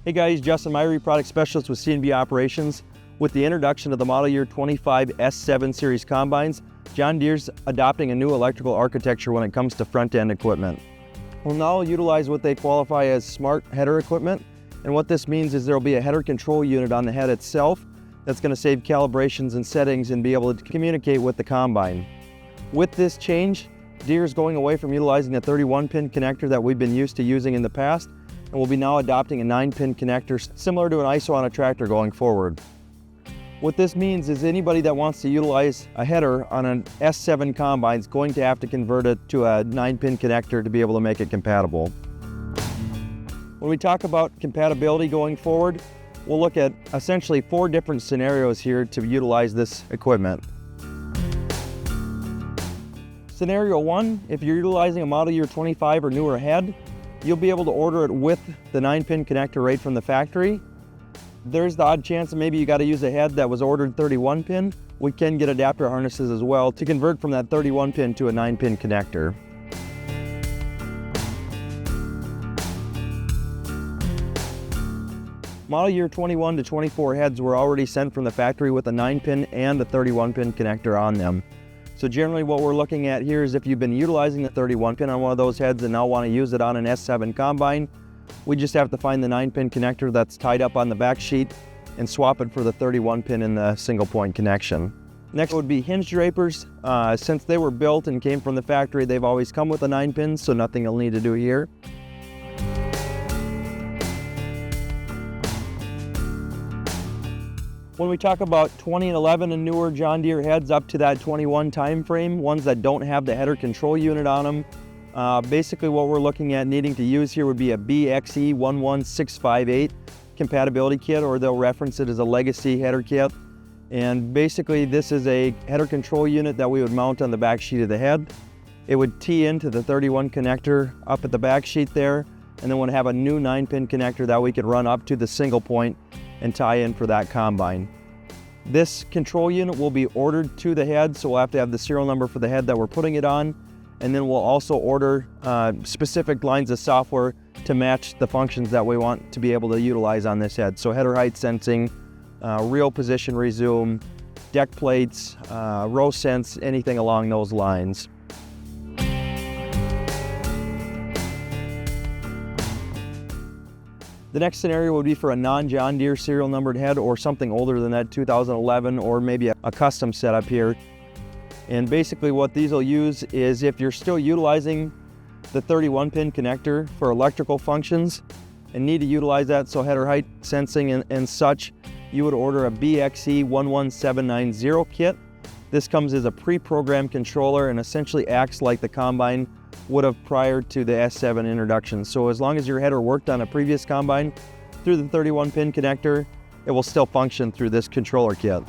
Hey guys, Justin Myrie, Product Specialist with C&B Operations. With the introduction of the model year 25 S7 Series Combines, John Deere's adopting a new electrical architecture when it comes to front-end equipment. We'll now utilize what they qualify as smart header equipment, and what this means is there will be a header control unit on the head itself that's going to save calibrations and settings and be able to communicate with the combine. With this change, Deere is going away from utilizing the 31-pin connector that we've been used to using in the past, and we'll be now adopting a 9-pin connector similar to an ISO on a tractor going forward. What this means is anybody that wants to utilize a header on an S7 Combine is going to have to convert it to a 9-pin connector to be able to make it compatible. When we talk about compatibility going forward, we'll look at essentially 4 different scenarios here to utilize this equipment. Scenario 1, if you're utilizing a model year 25 or newer head, you'll be able to order it with the 9-pin connector right from the factory. There's the odd chance that maybe you got to use a head that was ordered 31-pin. We can get adapter harnesses as well to convert from that 31-pin to a 9-pin connector. Model year 21 to 24 heads were already sent from the factory with a 9-pin and a 31-pin connector on them. So generally what we're looking at here is if you've been utilizing the 31-pin on one of those heads and now want to use it on an S7 Combine, we just have to find the 9-pin connector that's tied up on the back sheet and swap it for the 31-pin in the single point connection. Next would be Hinged Drapers. Since they were built and came from the factory, they've always come with a 9-pin, so nothing you'll need to do here. When we talk about 20 and 11 and newer John Deere heads up to that 21 time frame, ones that don't have the header control unit on them, basically what we're looking at needing to use here would be a BXE11658 compatibility kit, or they'll reference it as a legacy header kit. And basically this is a header control unit that we would mount on the back sheet of the head. It would tee into the 31 connector up at the back sheet there, and then we'd have a new 9-pin connector that we could run up to the single point and tie in for that combine. This control unit will be ordered to the head, so we'll have to have the serial number for the head that we're putting it on, and then we'll also order specific lines of software to match the functions that we want to be able to utilize on this head. So header height sensing, reel position resume, deck plates, row sense, anything along those lines. The next scenario would be for a non-John Deere serial numbered head or something older than that, 2011, or maybe a custom setup here. And basically what these will use is if you're still utilizing the 31-pin connector for electrical functions and need to utilize that, so header height sensing and such, you would order a BXE11790 kit. This comes as a pre-programmed controller and essentially acts like the Combine would have prior to the S7 introduction. So as long as your header worked on a previous Combine through the 31-pin connector, it will still function through this controller kit.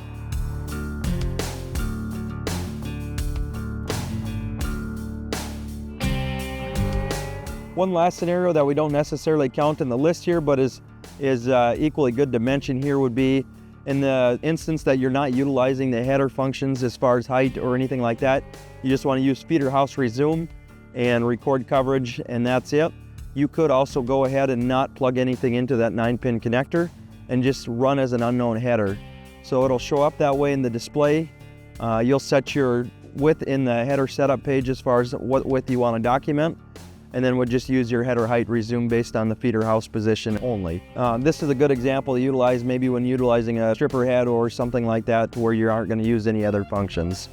One last scenario that we don't necessarily count in the list here, but is equally good to mention here would be in the instance that you're not utilizing the header functions as far as height or anything like that. You just want to use feeder house resume and record coverage, and that's it. You could also go ahead and not plug anything into that 9-pin connector and just run as an unknown header. So it'll show up that way in the display. You'll set your width in the header setup page as far as what width you want to document, and then would just use your header height resume based on the feeder house position only. This is a good example to utilize maybe when utilizing a stripper head or something like that, to where you aren't going to use any other functions.